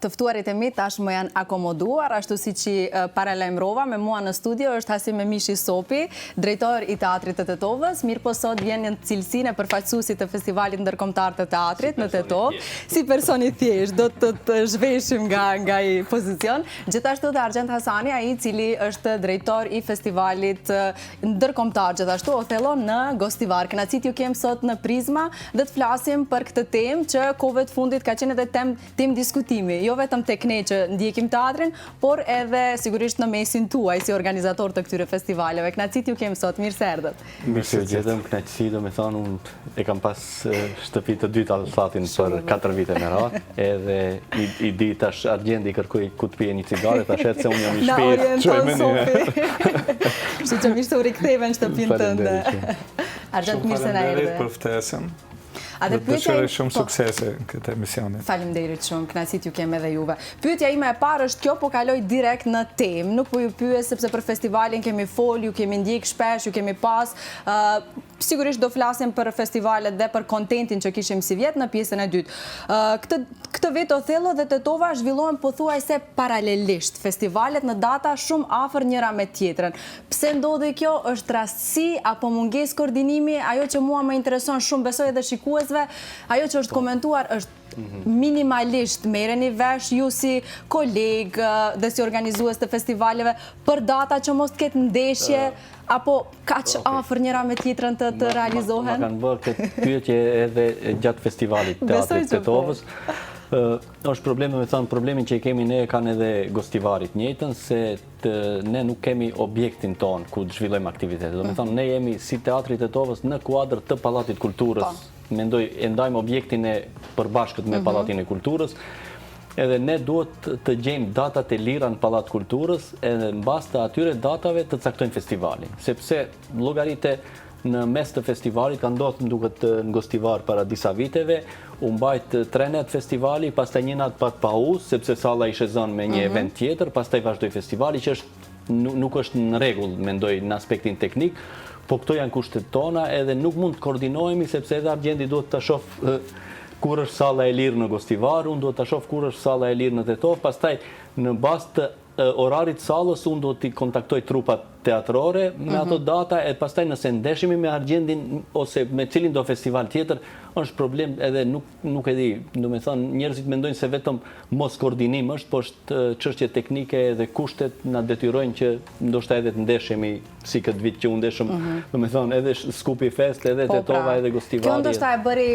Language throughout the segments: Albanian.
Të ftuarit e mi tashmë janë akomoduar, ashtu si që paralajmërova me mua në studio është Hasim Mishi Sopi, drejtor i Teatrit të Tetovës. Mirë po sot vjen në cilësinë e përfaqësuesit të Festivalit Ndërkombëtar të Teatrit në Tetovë. Si person i thjesht, do të zhveshim nga i pozicion. Gjithashtu dhe Argjend Hasani, ai i cili është drejtor i Festivalit Ndërkombëtar, gjithashtu Othello në Gostivar. Kënaqësi ju kem sot në Prizma dhe të flasim për këtë temë që kohëve të fundit ka qenë edhe temë diskutimi. Jo vetëm tek ne që ndjekim teatrin, por edhe sigurisht në mesin tuaj si organizator të këtyre festivaleve. Kënaqësi ju kem sot, mirë se erdhët. Mirë se gjetëm, kënaqësi, do me thonë, unë e kam pas shtëpi të dytë Alsatin për 4 vite me radhë, edhe i di tash Argjendi kërkoj ku të pije një cigare, tash edhe se unë jam i shpirë. Na orienton Sofi. Kështu që mirë se u riktheve në shtëpinë tënde. Argjend, mirë se na erdhe. Faleminderit për ftesën. Dhe të dëshiroj shumë suksese në këtë emisionin. Faleminderit shumë, kënaqësi ju kem edhe juve. Pyetja ime e parë është kjo, po kaloj direkt në temë. Nuk po ju pyes sepse për festivalin kemi fol, ju kemi ndjek shpesh, ju kemi pas. Sigurisht do flasim për festivalet dhe për kontentin që kishim si vjet në pjesën e dytë. Këtë vit Othello dhe Tetova zhvillohen pothuajse paralelisht. Festivalet në data shumë afër njëra me tjetrën. Pse ndodhi kjo? Është rastësi apo mungesë koordinimi? Ajo që mua më intereson shumë, besoj edhe shikuesve, ajo që është komentuar është minimalisht merreni vesh ju si kolegë dhe si organizues të festivaleve për data që mos ketë ndeshje apo kaq afër njëra me tjetrën të realizohen? Ma kanë bërë këtë pyetje edhe gjatë festivalit Teatrit të Tetovës. Është problemi, me thënë, problemin që i kemi ne kanë edhe Gostivarit njëjtën, se ne nuk kemi objektin ton ku të zhvillojmë aktivitetet. Do me thënë, ne jemi si Teatri të Tetovës në kuadër të Pallatit Kulturës. Mendoj, e ndajmë objektin e përbashkët me Pallatin e Kulturës, edhe ne duhet të gjejmë datat e lira në Pallat Kulturës, edhe në bazë të atyre datave të caktojmë festivalin. Sepse llogaritë në mes të festivalit ka ndodhur duket në Gostivar para disa viteve, u mbajt 3 net festivali, pastaj një natë pak pauzë, sepse salla ishte zënë me një event tjetër, pastaj vazhdoi festivali, që nuk është në rregull, mendoj, në aspektin teknik. Po këto janë kushtet tona, edhe nuk mund të koordinohemi, sepse edhe Argjendi duhet të shoh kur është salla e lirë në Gostivar, unë duhet të shoh kur është salla e lirë në Tetovë, pastaj në bazë të orarit sallës unë duhet të kontaktoj trupat teatrore me ato data, e pastaj nëse ndeshemi me Argjendin ose me cilin do festival tjetër, është problem edhe nuk e di, do me thënë, njerëzit mendojnë se vetëm mos koordinim është, po është çështje teknike dhe kushtet na detyrojnë që ndoshta edhe të ndeshemi si këtë vit që u ndeshëm, do me thënë, edhe Skupi Fest, edhe Tetova, edhe Gostivari. Kjo ndoshta e bëri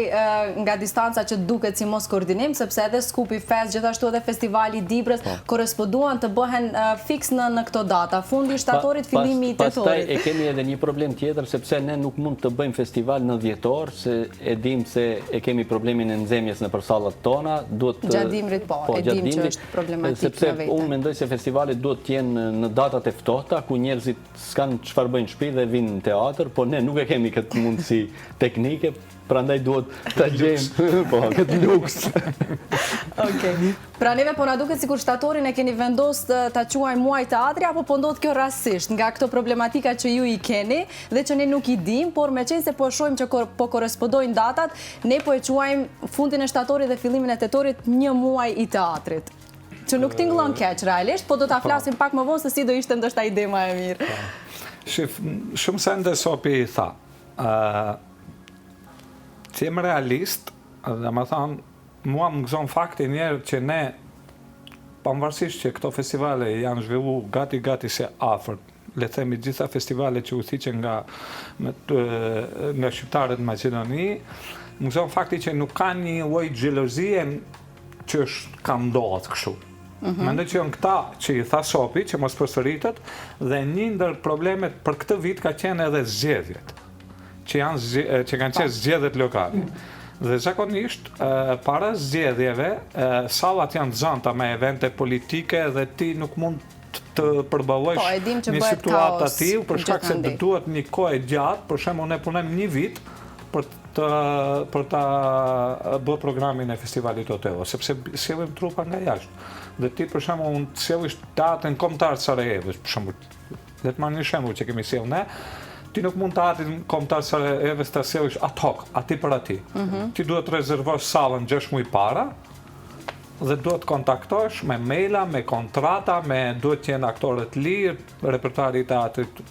nga distanca që duket si mos koordinim, sepse edhe Skupi Fest, gjithashtu edhe Festivali Dibrës korresponduan të bëhen fiks në këto data. Fundi shtatorit, fillimi i tetorit. Pastaj e kemi edhe një problem tjetër, sepse ne nuk mund të bëjmë festival në dhjetor, se e dim se e kemi problemin e nxemjes në sallat tona. Gjatë dimrit, e dim që është problematik në vete. Sepse unë mendoj se festivalet duhet të jenë në datat e ftohta, ku njerëzit s'kan çfarë bëjnë në shtëpi dhe vinë në teatr, po ne nuk e kemi këtë mundësi teknike, prandaj duhet ta gjejmë këtë luks. Okej. Pra neve po na duket sikur shtatorin e keni vendosur ta quajmë muaj teatri, apo po ndodh kjo rastësisht nga këto problematika që ju i keni dhe që ne nuk i dim, por meqense po shohim që po korrespondojnë datat, ne po e quajmë fundin e shtatorit dhe fillimin e tetorit një muaj i teatrit. Që nuk tingëllon keq realisht, po do ta flasim pak më vonë se si do ishte ndoshta ide më e mirë. Shif, shumë sende Sopi tha. Që jem realist, dhe më thanë, mua më gëzon fakti njerë që ne, pavarësisht që këto festivale janë zhvillu gati se afër, le themi gjitha festivale që udhëhiqen nga shqiptarët në Maqedoni, më gëzon fakti që nuk ka një lloj xhelozie që ka ndodhur kështu. Mendoj që janë këta që i tha Sopi, që mos përsëritet, dhe një ndër problemet për këtë vit ka qenë edhe zgjedhjet, që kanë qenë zgjedhjet lokale. Dhe zakonisht, para zgjedhjeve, sallat janë zënta me evente politike dhe ti nuk mund të përballojsh një situatë aty, për shkak se duhet një kohë gjatë, për shembull ne punojmë një vit për ta bërë programin e festivalit Othello, sepse sjellim trupa nga jashtë. Dhe ti për shembull unë sjellish teatrin kombëtar të Sarajevos, për shembull, le të marr një shembull që kemi sjellë ne. Ti nuk mund teatrin kombëtar të Sarajevos ta sjellësh ad hoc, aty për aty. Ti duhet të rezervosh sallën 6 muaj para, dhe duhet kontaktosh me maila, me kontrata, duhet të jenë aktorët lirë, repertuari i teatrit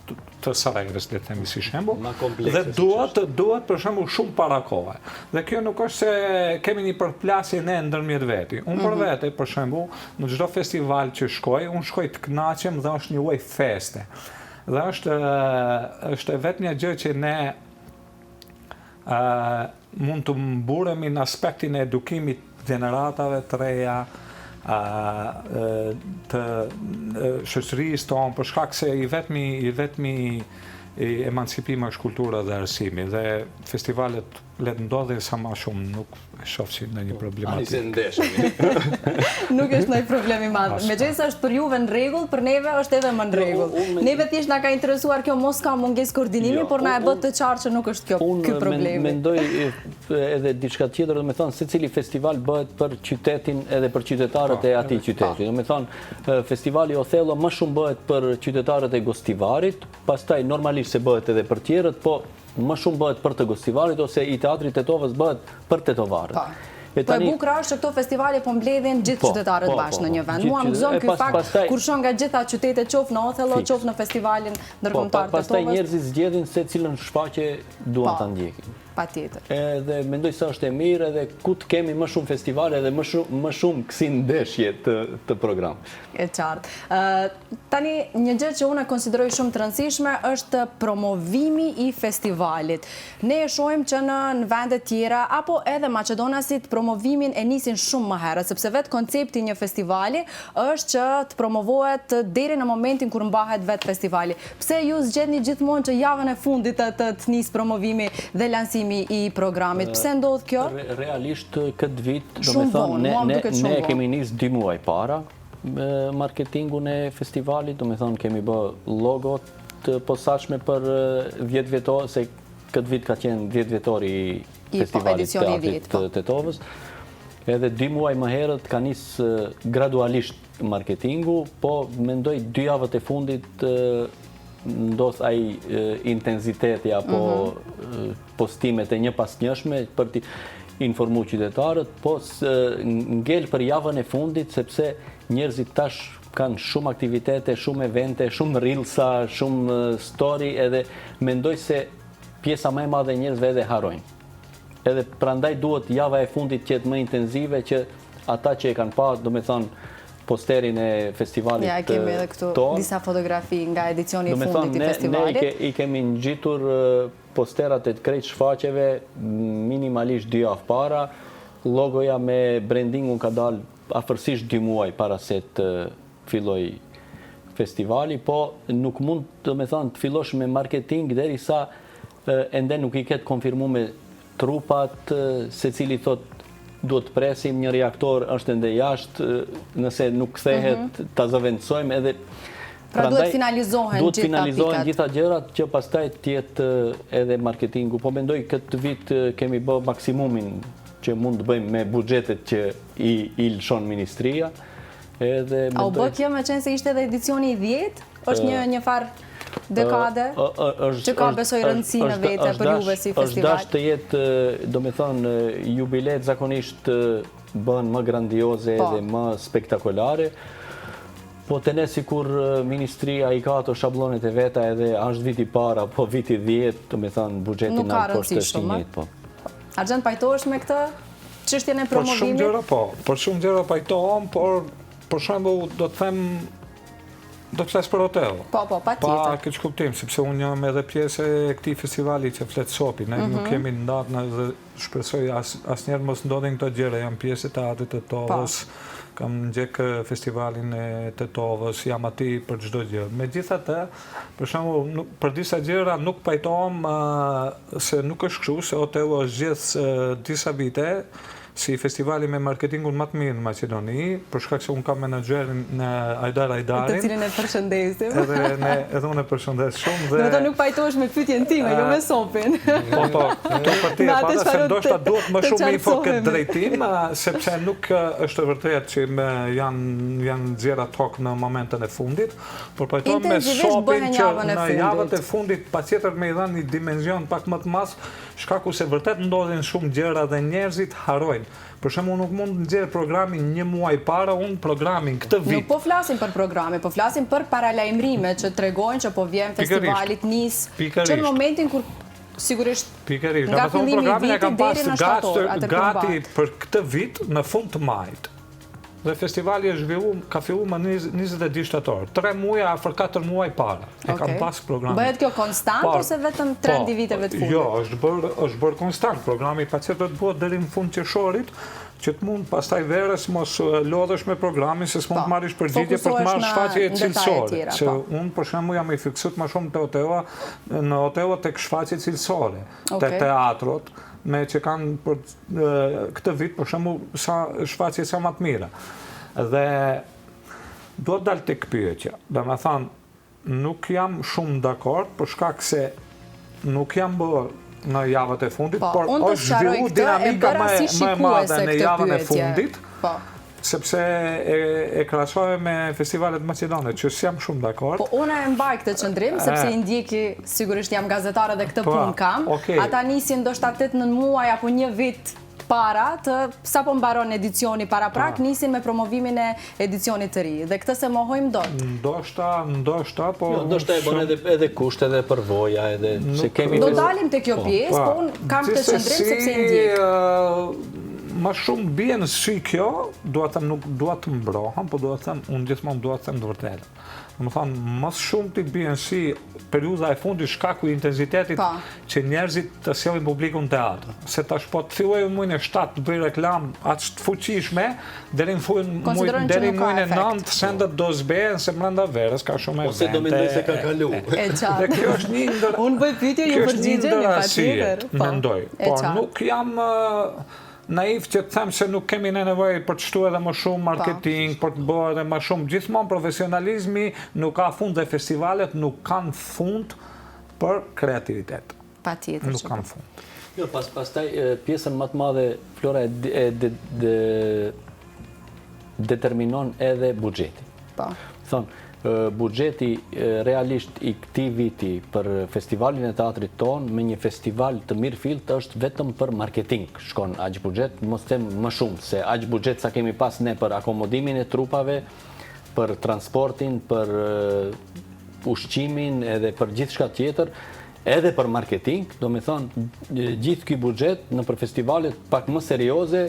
të Sarajevës, le të themi si shembull, dhe duhet për shembull shumë para kohe. Dhe kjo nuk është se kemi një përplasje ne ndërmjet veti. Unë për vete, për shembull, në çdo festival që shkoj, unë shkoj të kënaqem dhe është një lloj feste. Dhe është vetëm një gjë që ne mund të mburemi në aspektin e edukimit gjeneratave të reja, të shoqërisë tonë, për shkak se i vetmi emancipimi është kultura dhe arsimi, dhe festivalet letë ndodhin sa ma shumë, nuk shoh si në një problematikë. Ani se ndeshemi. Nuk është ndonjë problem i madh. Megjithëse është për juve në rregull, për neve është edhe më në rregull. Neve thjesht na ka interesuar kjo, mos ka mungesë koordinimi, por na e bë të qartë që nuk është ky problemi. Unë mendoj edhe diçka tjetër, do të thonë secili festival bëhet për qytetin edhe për qytetarët e atij qyteti. Do të thonë festivali Othello më shumë bëhet për qytetarët e Gostivarit, pastaj normalisht se bëhet edhe për tjerët, po më shumë bëhet për të Gostivarit ose i teatrit Tetovës bëhet për tetovarët. Po e bukur është që këto festivale po mbledhin gjithë qytetarët bashkë në një vend. Mua më gëzon ky fakt kur shon nga gjitha qytetet, qoftë në Othello, qoftë në festivalin ndërkombëtar të Tetovës. Pastaj njerëzit zgjedhin se cilën shfaqje duan ta ndjekin. Patjetër. Edhe mendoj se është e mirë, edhe ku të kemi më shumë festivale dhe më shumë kësi ndeshje të program. E qartë. Tani, një gjë që unë e konsideroj shumë të rëndësishme është promovimi i festivalit. Ne e shohim që në vendet tjera, apo edhe Maqedonasit, promovimin e nisin shumë më herët, sepse vetë koncepti një festivali është që të promovohet deri në momentin kur mbahet vetë festivali. Pse ju zgjedhni gjithmonë që javën e fundit të nis promovimi dhe lansimi i programit? Pse ndodh kjo? Realisht këtë vit, do me thonë, ne kemi nis 2 muaj para marketingun e festivalit, do me thonë kemi bë logot të posaçme për 10 vjetor, se këtë vit ka qenë 10 vjetori i festivalit teatrit të Tetovës. Edhe 2 muaj më herët ka nis gradualisht marketingu, po mendoj 2 javët e fundit ndodh ai intensiteti apo postimet e një pas njëshme për të informu qytetarët, po ngel për javën e fundit, sepse njerëzit tash kanë shumë aktivitete, shumë evente, shumë reelsa, shumë story, edhe mendoj se pjesa më e madhe e njerëzve edhe harrojnë. Edhe prandaj duhet java e fundit që jetë më intenzive, që ata që e kanë pa, do me thonë, posterin e festivalit tonë. Ja, kemi edhe këtu disa fotografi nga edicioni i fundit i festivalit. Ne i kemi ngjitur posterat e krejt shfaqjeve minimalisht 2 javë para. Logoja me brandingun ka dalë afërsisht 2 muaj para se të filloj festivali, po nuk mund të të fillosh me marketing derisa ende nuk i ketë konfirmuar trupat, secili thot duhet të presim, një reaktor është ende jashtë, nëse nuk kthehet ta zëvendësojmë, edhe pra duhet finalizohen gjitha gjërat që pastaj të jetë edhe marketingu. Po mendoj këtë vit kemi bë maksimumin që mund të bëjmë me buxhetet që i lëshon ministria. A u bë kjo me qenë se ishte edhe edicioni i 10? Është një farë dekade që ka besoj rëndësi në vete për juve si festival? Është dash të jetë, do me thonë, jubilet zakonisht bën më grandioze dhe më spektakolare, po të ne si kur ministria i ka ato shablonet e veta edhe është viti para, po viti 10, do me thonë, buxhetin altë është të njëjtë. Argjend, pajtohesh me këtë çështjen e promovimit? Për shumë gjëra pajtohem, por për shembull do të them do të flas për Othello. Po, patjetër. Pa këtë kuptim, sepse unë jam edhe pjesë e këtij festivali që flet Sopi. Ne nuk kemi ndarë dhe shpresoj asnjëherë mos ndodhin këto gjëra. Jam pjesë e teatrit të Tetovës, kam ndjek festivalin e Tetovës, jam aty për çdo gjë. Megjithatë, për shembull, për disa gjëra nuk pajtohem se nuk është kështu, se Othello është gjithë disa vite si festivali me marketingun më të mirë në Maqedoni, për shkak se unë kam menaxherin në Ajdar Ajdarin. Të cilin e përshëndesim. Edhe unë e përshëndes shumë. Do të nuk pajtohesh me pyetjen time, jo me Sopin. Po, këto për ti e para se ndoshta duhet më shumë info këtë drejtim, sepse nuk është vërtet që janë nxjerra tok në momentën e fundit, por pajtohem me Sopin që në javët e fundit patjetër më i dhanë një dimension pak më të madh shkaku se vërtet ndodhin shumë gjëra dhe njerëzit harrojnë. Për shembull, nuk mund të nxjerr programin një muaj para, unë programin këtë vit. Nuk po flasim për programe, po flasim për paralajmërime që tregojnë që po vjen festivalit nis, që në momentin kur sigurisht nga fillimi i vitit deri në shtator, gati për këtë vit në fund të majit. Dhe festivali ka fillu më 22 shtator. 3 muaj, afër 4 muaj para. E kam pas programin. Bëhet kjo konstant ose vetëm trendi viteve të fundit? Jo, është bërë konstant. Programi pacet do të bëhet deri në fund qershorit, që të mund pastaj verës mos lodhesh me programin, se s'mund të marrish përgjigje për të marrë shfaqje cilësore. Që unë për shembull jam i fiksut më shumë në hotelët tek shfaqje cilësore, te teatrot, me që kanë për këtë vit, për shembull, shfaqje sa më të mira. Dhe do të dalë tek pyetja. Domethënë, nuk jam shumë dakord për shkak se nuk jam bërë në javët e fundit, por është zhvillu dinamika më e madhe në javën e fundit, sepse e krahasoj me festivalet maqedone, që s'jam shumë dakord. Po unë e mbaj këtë qëndrim, sepse i ndjeki, sigurisht jam gazetare dhe këtë punë kam, ata nisin ndoshta 8-9 muaj apo një vit para, sa po mbaron edicioni para prak, nisin me promovimin e edicionit të ri. Dhe këtë se mohojmë dot. Ndoshta, po... Ndoshta e bon edhe kushte dhe përvoja, edhe se kemi... Do dalim të kjo pjesë, po unë kam këtë qëndrim, sepse i ndjek. Më shumë bie në sy kjo, nuk duat të mbrohem, po unë gjithmonë duat të them të vërtetën. Më thonë, më shumë të bie në sy periudha e fundit shkaku i intensitetit që njerëzit të sjellin publikun në teatr. Se tash po të fillojnë muajin e 7 të bëj reklam aq të fuqishme, deri në muajin e 9 sendet do zbehen se brenda verës ka shumë evente. Ose do mendoj se ka kalu. E qartë. Dhe kjo është një ndër... Unë bëj pyetje, ju përgjigjeni patjetër. Mendoj. Por nuk jam naiv që të them se nuk kemi nevojë për të shtuar edhe më shumë marketing, për të bërë edhe më shumë. Gjithmonë profesionalizmi nuk ka fund dhe festivalet nuk kanë fund për kreativitet. Patjetër. Nuk kanë fund. Jo, pastaj pjesën më të madhe Flora determinon edhe buxheti. Po. Thonë, buxheti realisht i këtij viti për festivalin e teatrit ton, me një festival të mirë fillt, është vetëm për marketing. Shkon aq buxhet, mos them më shumë se aq buxhet sa kemi pas ne për akomodimin e trupave, për transportin, për ushqimin edhe për gjithçka tjetër, edhe për marketing, do me thonë, gjithë ky buxhet në për festivalet pak më serioze,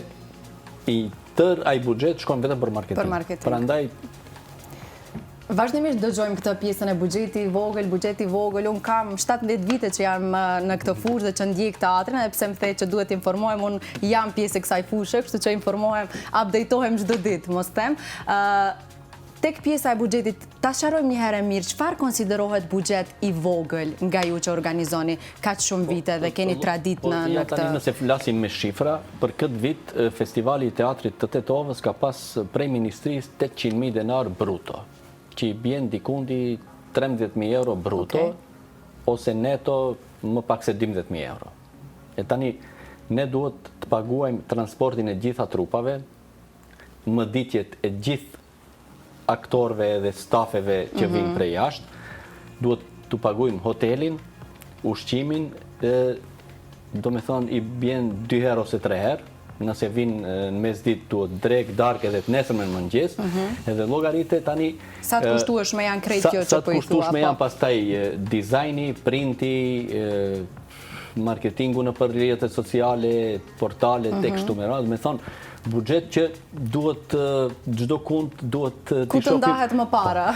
i tër ai buxhet shkon vetëm për marketing. Për marketing. Prandaj vazhdimisht dëgjojmë këtë pjesën e buxheti i vogël. Unë kam 17 vite që jam në këtë fushë dhe që ndjek teatrin, edhe pse më the që duhet informohem, unë jam pjesë e kësaj fushë, kështu që informohem, updatetohem çdo ditë, mos them. Tek pjesa e buxhetit, ta sqarojmë një herë mirë, çfarë konsiderohet buxhet i vogël nga ju që organizoni kaq shumë vite dhe keni traditë në këtë? Tani nëse flasim me shifra, për këtë vit Festivali i Teatrit të Tetovës ka pas prej Ministrisë 800.000 denar bruto, që i bjen dikundi 13.000 euro bruto, ose neto më pak se 12.000 euro. E tani, ne duhet të paguajmë transportin e gjitha trupave, mëditjet e gjithë aktorve dhe stafeve që vinë prej jashtë, duhet të paguajmë hotelin, ushqimin, do me thonë i bjen 2 herë ose 3 herë, nëse vinë në mesditë duhet drek, dark edhe të nesërmen në mëngjes, edhe llogaritë tani... Sa të kushtueshme janë krejt kjo që po i thua? Sa të kushtueshme janë pastaj dizajni, printi, marketingu në për rrjetet sociale, portale, tek kështu me radhë, me thonë, buxhet që duhet çdo kund duhet t'i shohim. Ku të ndahet më para?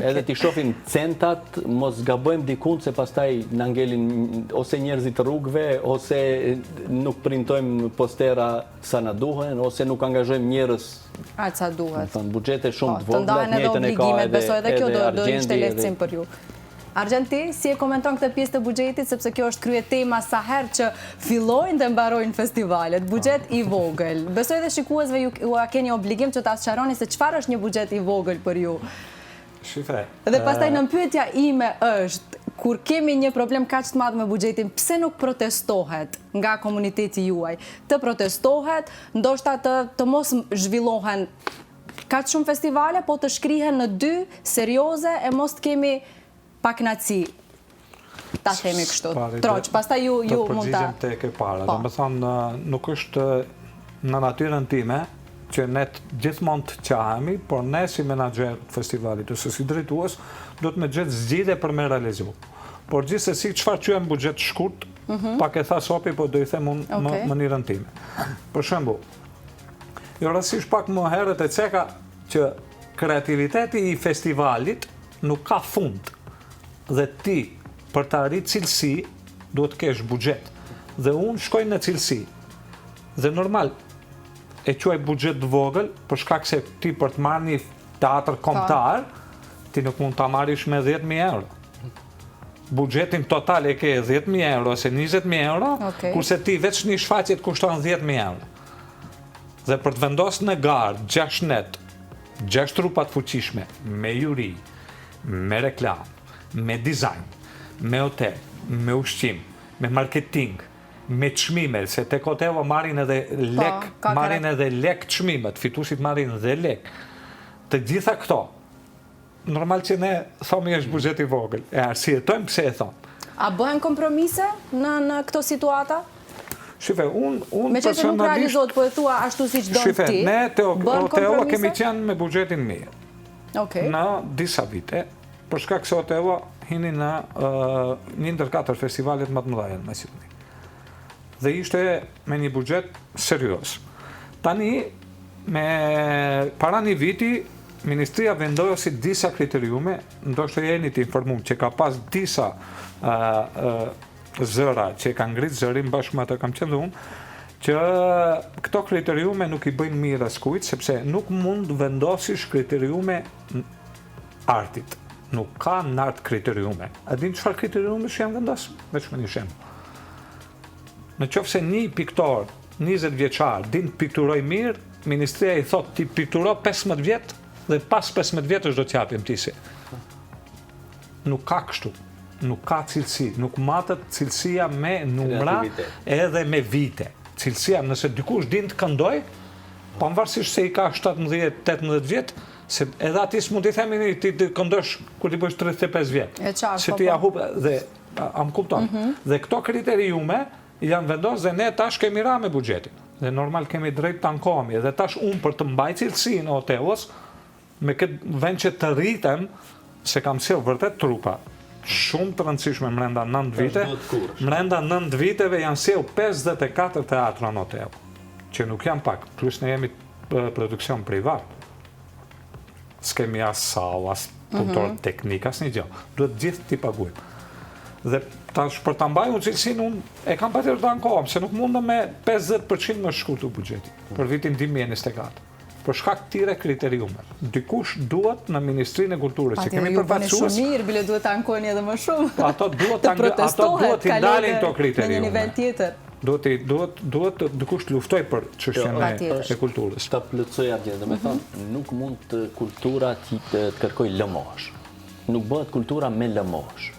Edhe t'i shohim centat, mos gabojmë dikund se pastaj na ngelin ose njerëzit rrugëve, ose nuk printojmë postera sa na duhen, ose nuk angazhojmë njerëz aq sa duhet. Buxhete shumë të vogla, të ndahen edhe obligimet, besoj edhe kjo do ishte lehtësim për ju. Argenti, si e komenton këtë pjesë të buxhetit, sepse kjo është krye tema sa herë që fillojnë dhe mbarojnë festivalet, buxhet i vogël. Besoj dhe shikuesve ju keni obligim që ta sqaroni se çfarë është një buxhet i vogël për ju. Shifre. Dhe pastaj në pyetja ime është, kur kemi një problem kaq të madh me buxhetin, pse nuk protestohet nga komuniteti juaj? Të protestohet, ndoshta të mos zhvillohen kaq shumë festivale, po të shkrihen në 2 serioze e mos të kemi paknaci. ta themi kështu. Troq, pastaj ju mund ta... Të përgjigjem tek e para. Do të thonë, nuk është në natyrën time që ne gjithmonë të qahemi, por ne si menaxher të festivalit ose si drejtues do të me gjetë zgjidhje për me realizu. Por gjithsesi çfarë quajmë buxhet shkurt, pak e tha Sopi, po do i them unë në mënyrën time. Për shembull, jo rastësisht pak më herët e ceka që kreativiteti i festivalit nuk ka fund. Dhe ti për të arritur cilësi duhet të kesh buxhet. Dhe unë shkoj në cilësi. Dhe normal e quaj buxhet të vogël, për shkak se ti për të marrë një teatr kombëtar, ti nuk mund ta marrësh me 10.000 euro. Buxhetin total e ke 10.000 euro ose 20.000 euro, kurse ti veç një shfaqje të kushton 10.000 euro. Dhe për të vendosur në garë 6 net, 6 trupa të fuqishme, me juri, me reklam, me dizajn, me hotel, me ushqim, me marketing, me çmime, se tek hotelo marrin edhe lek çmimet, fituesit marrin edhe lek. Të gjitha këto, normal që ne thomi është buxhet i vogël, e arsyetojmë pse e thon. A bëhen kompromise në këto situata? Shife, unë me që nuk realizohet, po e thua ashtu si që donë ti, ne te hotelo kemi qenë me buxhetin mirë. Në disa vite, për shkak se hotelo hini në një ndër 4 festivalet më të mëdha në Shqipëri. Dhe ishte me një buxhet serioz. Tani, para një viti, Ministria vendosi disa kriteriume, ndoshta jeni të informuar që ka pas disa zëra që ka ngrit zërin bashkë me atë kam qenë dhe unë, që këto kriteriume nuk i bëjnë mirë askujt, sepse nuk mund vendosish kriteriume artit. Nuk ka në art kriteriume. A din çfarë kriteriume që janë vendosur? Veç me një shembull. Në qoftë se një piktor 20 vjeçar din të pikturoj mirë, Ministria i thot ti pikturo 15 vjet dhe pas 15 vjetësh do t'japim ti si. Nuk ka kështu. Nuk ka cilësi. Nuk matet cilësia me numra edhe me vite. Cilësia, nëse dikush din të këndoj, pavarësisht se i ka 17-18 vjet, se edhe ati s'mund t'i themi ti të këndosh kur ti bësh 35 vjet. Se ti ja hub dhe am kupton. Dhe këto kriteriume janë vendos dhe ne tash kemi ra me buxhetin. Dhe normal kemi drejt të ankohemi. Dhe tash unë për të mbaj cilësinë e hotelos, me këtë vend që të rritem, se kam sjell vërtet trupa shumë të rëndësishme mrenda 9 vite. Mrenda 9 viteve janë sjell 54 teatra në hotel, që nuk janë pak, plus ne jemi produksion privat. S'kemi as sallë, as punëtor teknik, as një gjë. Duhet gjithë t'i paguajmë. Dhe tash për ta mbajtur cilësinë unë e kam patjetër të ankohem, se nuk mundem me 50% më shkurtu buxheti për vitin 2024. Për shkak të këtyre kriteriume. Dikush duhet në Ministrinë e Kulturës, që kemi përfaqësues. Shumë mirë, bile duhet të ankojnë edhe më shumë. Ato duhet të ndalin këto kriteriume. Në një nivel tjetër. Duhet dikush të luftoj për çështjen e kulturës. Ta plotësoj atje, domethënë, nuk mund të kultura të kërkoj lëmosh. Nuk bëhet kultura me lëmosh.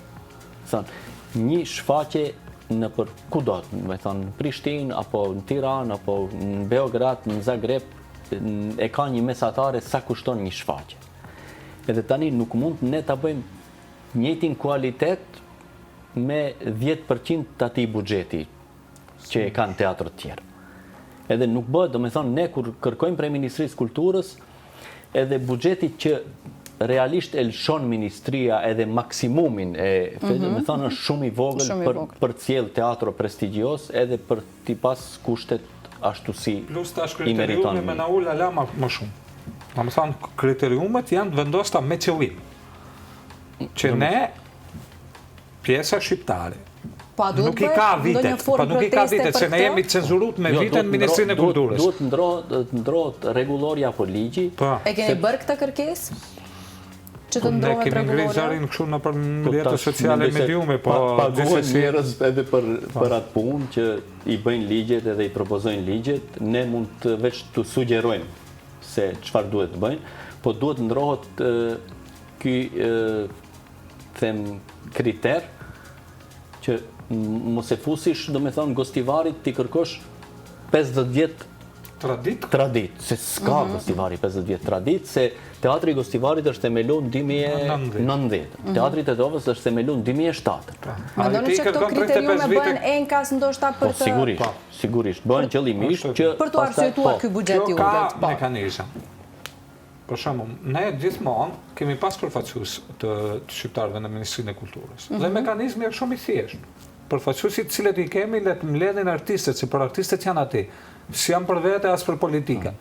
Një shfaqje në për kudo, me thonë, në Prishtinë, apo në Tiranë, apo në Beograd, në Zagreb, e ka një mesatare sa kushton një shfaqje. Edhe tani nuk mund ne ta bëjmë njëjtin kualitet me 10% të atij buxheti që e kanë teatrët tjerë. Edhe nuk bëhet, do me thonë, ne kur kërkojmë prej Ministrisë Kulturës, edhe buxheti që realisht e lëshon Ministria edhe maksimumin me thonë është shumë i vogël për të sjellë teatro prestigjioz edhe për t'i pas kushtet ashtu si i meriton. Plus tash kriteriumet me na ul ala më shumë. Domethënë kriteriumet janë vendosta me qëllim. Që ne pjesa shqiptare nuk i ka vitet, se ne jemi cenzuruar me viten Ministrinë e Kulturës. Duhet të ndrohet rregullori apo ligji. E keni bërë këtë kërkesë? Ne kemi ngritur zërin kështu nëpër rrjetet sociale mediume, po paguhen njerëz edhe për atë punë që i bëjnë ligjet edhe i propozojnë ligjet, ne mund të veç të sugjerojmë se çfarë duhet të bëjnë, po duhet ndrohet ky them kriter që mos e fusish, domethënë, gostivarit ti kërkosh 50 vjet Tradit, se s'ka Gostivari 50 vjetë tradit, se Teatri i Gostivarit është themelun 2019, Teatri i Tetovës është themelun 2007. Mendoni që këto kriteriume bëhen enkas ndoshta për të... Sigurisht, bëhen qëllimisht që... Për të arsyetuar ky buxhet i ulët. Kjo ka mekanizëm. Për shembull, ne gjithmonë kemi pas përfaqësues të shqiptarëve në Ministrinë e Kulturës. Dhe mekanizmi është shumë i thjeshtë. Përfaqësuesit të cilët i kemi le të mbledhin artistët, si për artistët janë aty. Si janë për vete as për politikën.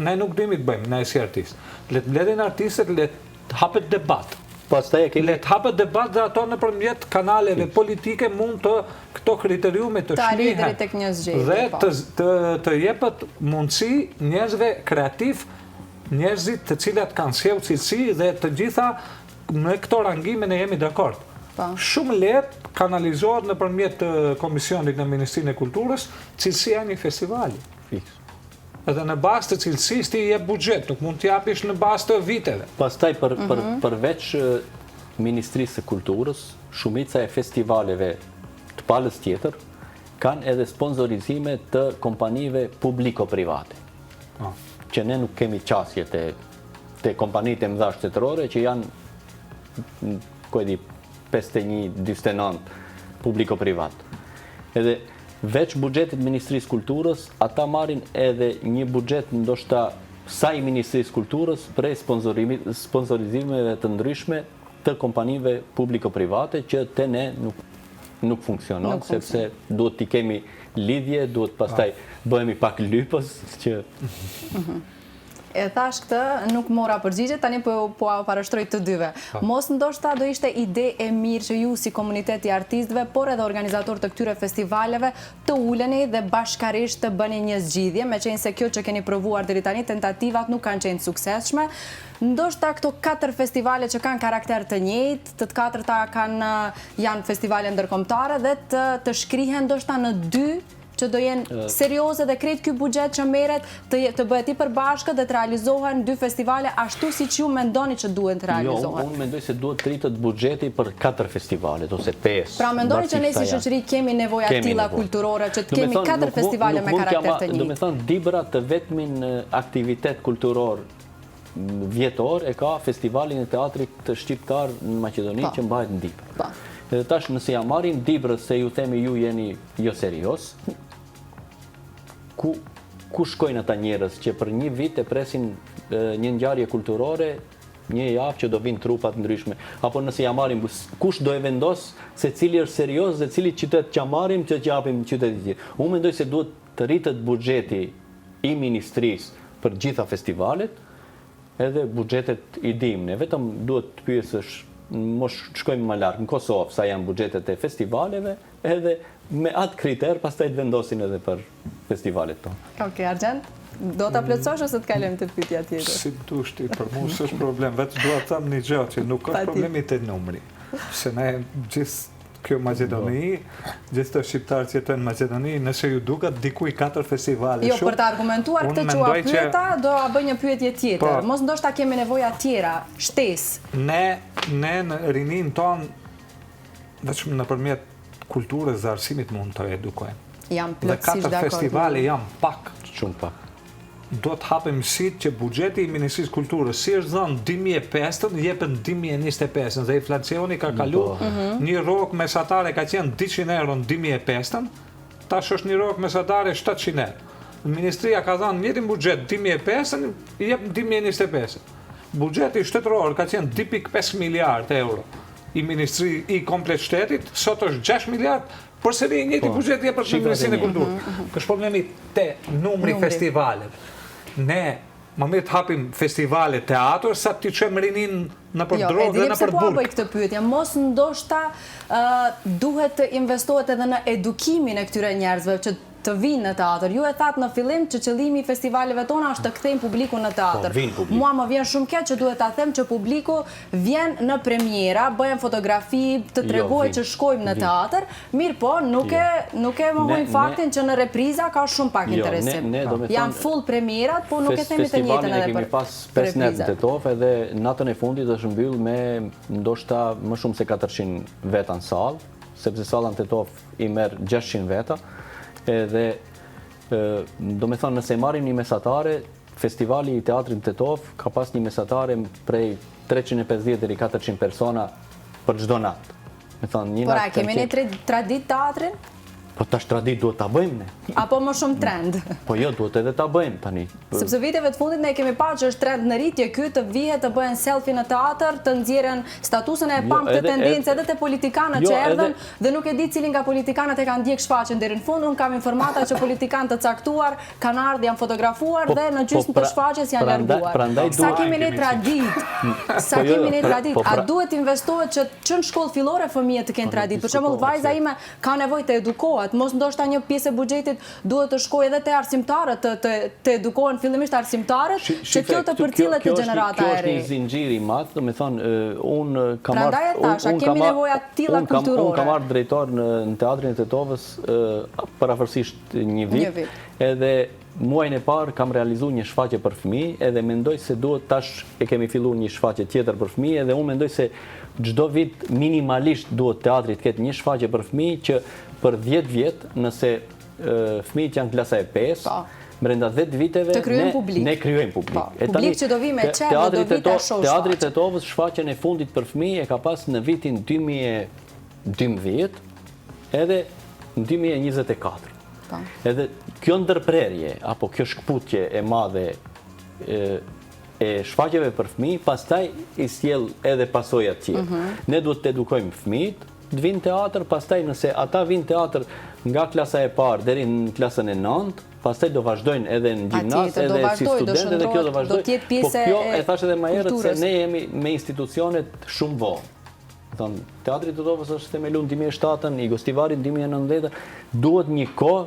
Ne nuk dimi të bëjmë, ne si artist. Le të mbledhin artistët, le të hapet debat. Le të hapet debat dhe ato nëpërmjet kanaleve politike mund të këto kriteriume të shlihen dhe të jepet mundësi njerëzve kreativ, njerëzit të cilat kanë sjellë cilësi dhe të gjitha në këto rangime ne jemi dakord. Shumë lehtë kanalizohet nëpërmjet komisionit në Ministrinë e Kulturës cilësia e një festivali. Edhe në bazë të cilësisë ti jep buxhet, nuk mund t'japish në bazë të viteve. Pastaj përveç Ministrisë së Kulturës, shumica e festivaleve të palës tjetër kanë edhe sponsorizime të kompanive publiko-private. Që ne nuk kemi qasje të kompanitë e mëdha shtetërore që janë 51-49 publiko-privat. Edhe veç buxhetit Ministrisë Kulturës, ata marrin edhe një buxhet ndoshta sa i Ministrisë Kulturës prej sponsorizimeve të ndryshme të kompanive publiko-private që te ne nuk funksionon, sepse duhet t'i kemi lidhje, duhet pastaj bëhemi pak lypës që... E thash këtë, nuk mora përgjigje, tani po parashtroj të dyve. Mos ndoshta do ishte ide e mirë që ju si komunitet i artistëve, por edhe organizator të këtyre festivaleve, të uleni dhe bashkarisht të bëni një zgjidhje, me qenë se kjo që keni provuar deri tani, tentativat nuk kanë qenë suksesshme. Ndoshta këto 4 festivale që kanë karakter të njëjtë, të 4-ta janë festivale ndërkombëtare dhe të shkrihen ndoshta në 2 që do jenë serioze dhe krejt ky buxhet që merret të bëhet i përbashkët dhe të realizohen 2 festivale ashtu siç ju mendoni që duhen të realizohen. Jo, unë mendoj se duhet të rritet buxheti për 4 festivale ose 5. Pra mendoni që ne si shoqëri kemi nevojë tilla kulturore që të kemi 4 festivale me karakter të njëjtë. Do të thonë Dibra të vetmin aktivitet kulturor vjetor e ka festivalin e teatrit të shqiptar në Maqedoni që mbahet në Dibër. Edhe tash nëse ja marrim Dibrës se ju themi ju jeni jo serios, ku shkojnë ata njerëz që për një vit e presin një ngjarje kulturore, një javë që do vinë trupat ndryshme, apo nëse ja marrim kush do e vendos se cili është serios dhe cili qytet që marrim që japim qytetit tjetër. Unë mendoj se duhet të rritet buxheti i ministrisë për gjitha festivalet, edhe buxhetet i dimne, vetëm duhet të pyesësh mos shkojmë më larg në Kosovë sa janë buxhetet e festivaleve, edhe me atë kriter pastaj të vendosin edhe për festivalet tonë. Okej, Argjend, do ta plotësosh ose të kalojmë te pyetja tjetër? Si dushti, për mua s'është problem, vetëm dua të them një gjë që nuk është problemi te numri. Se ne gjithë kjo Maqedoni, gjithë të shqiptarë që jetojnë në Maqedoni, nëse ju duket dikuj 4 festivale. Jo, për të argumentuar këtë që ua pyeta, do a bëj një pyetje tjetër. Mos ndoshta kemi nevoja tjera, shtesë. Ne në rinin ton, vetëm nëpërmjet kulturës dhe arsimit mund të edukojmë. Jam plotësisht dakord. Dhe 4 festivale janë pak. Shumë pak. Do të hapim sit që buxheti i Ministrisë Kulturës si është dhënë 2005, jepet 2025 dhe inflacioni ka kalu një rrogë mesatare ka qenë 200 euro në 2005, tash është një rrogë mesatare 700 euro. Ministria ka dhënë njëtin buxhet 2005, jep 2025. Buxheti shtetëror ka qenë 2.5 miliard euro i ministri i komplet shtetit, sot është 6 miliard, përsëri njëti buxhet jep për Ministrinë e Kulturës. Kështu problemi te numri festivaleve. Ne më mirë të hapim festivale teatr sa të qëmë rinin në për drogë dhe në për burg. Po bëj këtë pyetje, mos ndoshta duhet të investohet edhe në edukimin e këtyre njerëzve që të vinë në teatr. Ju e thatë në fillim që qëllimi i festivaleve tona është të kthejmë publikun në teatr. Mua më vjen shumë keq që duhet ta them që publiku vjen në premiera, bëhen fotografi, të tregojë që shkojmë në teatr, mirë po, nuk e mohojmë faktin që në repriza ka shumë pak interesim. Janë full premierat, po nuk e themi të njëjtën edhe për kemi pas 5 net në Tetov edhe natën e fundit është mbyll me ndoshta më shumë se 400 veta në sallë, sepse salla në Tetov i merr 600 veta. Edhe do me thonë nëse marrim një mesatare, festivali i teatrit në Tetov ka pas një mesatare prej 350 deri 400 persona për çdo natë. Me thonë një natë. Kemi ne tradit teatrin? Po tash tradit duhet ta bëjmë ne. Apo më shumë trend? Po jo, duhet edhe ta bëjmë tani. Sepse viteve të fundit ne kemi parë që është trend në rritje ky të vihet të bëhen selfie në teatr, të nxjerrin statusën e pam këtë tendencë edhe te politikanët që erdhën dhe nuk e di cili nga politikanët e kanë ndjek shfaqjen deri në fund. Unë kam informata që politikanë të caktuar kanë ardhur, janë fotografuar dhe në gjysmë të shfaqjes janë larguar. Sa kemi ne tradit? Sa kemi ne tradit? A duhet investohet që në shkollë fillore fëmijët të kenë tradit? Për shembull, vajza ime ka nevojë të edukohet. Mos ndoshta një pjesë e buxhetit duhet të shkojë edhe te arsimtarët, të edukohen fillimisht arsimtarët, që kjo të përcillet te gjenerata e re. Kjo është një zinxhir i madh, do të thonë, unë kam marrë kemi nevojë të tilla kulturore. Unë kam marrë drejtor në teatrin e Tetovës parafërsisht një vit, edhe muajin e parë kam realizuar një shfaqje për fëmijë, edhe mendoj se duhet tash e kemi filluar një shfaqje tjetër për fëmijë, edhe unë mendoj se çdo vit minimalisht duhet teatri të ketë një shfaqje për fëmijë që për 10 vjet, nëse fëmijët janë klasa e 5, brenda 10 viteve ne kryejmë publik. Publik që do vi me qep, do vi të shoh. Teatri i Tetovës shfaqjen e fundit për fëmijë e ka pas në vitin 2012 edhe në 2024. Edhe kjo ndërprerje apo kjo shkputje e madhe e shfaqjeve për fëmijë, pastaj i sjell edhe pasojat tjera. Ne duhet të edukojmë fëmijët të vinë teatr, pastaj nëse ata vinë teatr nga klasa e parë deri në klasën e 9, pastaj do vazhdojnë edhe në gjimnaz, edhe si studentë, edhe kjo do vazhdojnë. Po kjo e thash edhe më herët se ne jemi me institucionet shumë vonë. Teatri i Tetovës është themeluar në 2007, i Gostivarit në 2019, duhet një kohë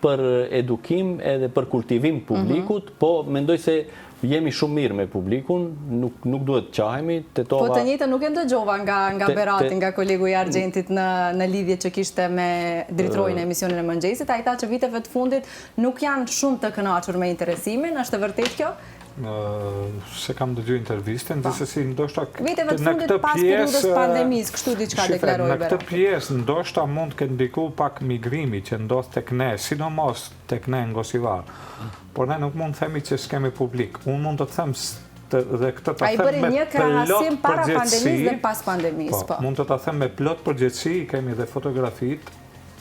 për edukim edhe për kultivim publikut, po mendoj se jemi shumë mirë me publikun, nuk duhet të qahemi. Po të njëjtën nuk e ndëgjova nga Berati, nga kolegu i Argjentit në lidhje që kishte me dritorën e emisionin e mëngjesit. Ai tha që viteve të fundit nuk janë shumë të kënaqur me interesimin, është e vërtetë kjo? Se kam dëgjuar intervistën, gjithsesi ndoshta viteve të fundit pas periudhës pandemisë, kështu diçka deklaroi Berati. Në këtë pjesë ndoshta mund të ndiku pak migrimi që ndodh tek ne, sidomos tek ne në Gosivar. Por ne nuk mund të themi që s'kemi publik. Unë mund të them dhe këtë ta them me plot përgjegjësi. Ai bëri një krahasim para pandemisë dhe pas pandemisë, po. Mund të ta them me plot përgjegjësi, kemi dhe fotografitë,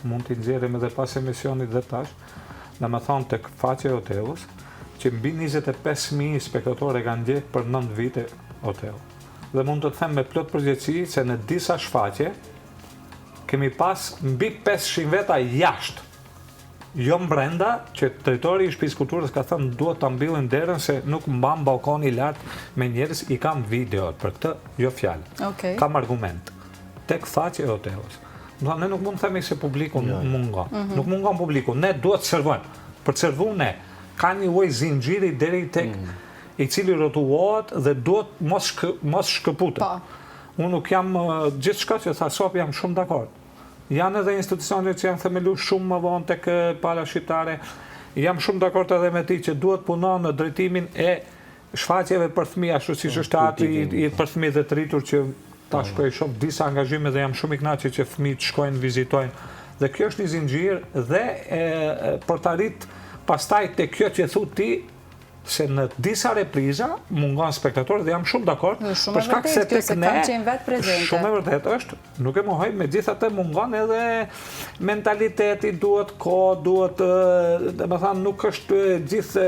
mund t'i nxjerrim edhe pas emisionit dhe tash. Domethënë tek faqja e hotelit, që mbi 25.000 spektatorë kanë ndjek për 9 vite hotel. Dhe mund të them me plot përgjegjësi se në disa shfaqje kemi pas mbi 500 veta jashtë. Jo brenda, që drejtori i shtëpisë kulturës ka thënë duhet ta mbillin derën se nuk mban balkoni i lartë me njerëz, i kam videot për këtë, jo fjalë. Kam argument. Tek faqja e hotelit. Ne nuk mund të themi se publiku mungon. Nuk mungon publiku, ne duhet të servojmë. Për të servuar ne, ka një lloj zinxhiri deri tek i cili rrotuohet dhe duhet mos shkëputet. Unë nuk jam gjithçka që tha Sopi, jam shumë dakord. Janë edhe institucionet që janë themeluar shumë më vonë tek pala shqiptare. Jam shumë dakord edhe me ti që duhet punon në drejtimin e shfaqjeve për fëmijë, ashtu siç është teatri i për fëmijë dhe të rritur që tash po i shoh disa angazhime dhe jam shumë i kënaqur që fëmijët shkojnë, vizitojnë. Dhe kjo është një zinxhir dhe për të arrit pastaj te kjo që thu ti se në disa repriza mungon spektatorë dhe jam shumë dakord për shkak se tek ne shumë e vërtet është, nuk e mohoj, megjithatë mungon edhe mentaliteti, duhet kohë, duhet, domethënë nuk është gjithë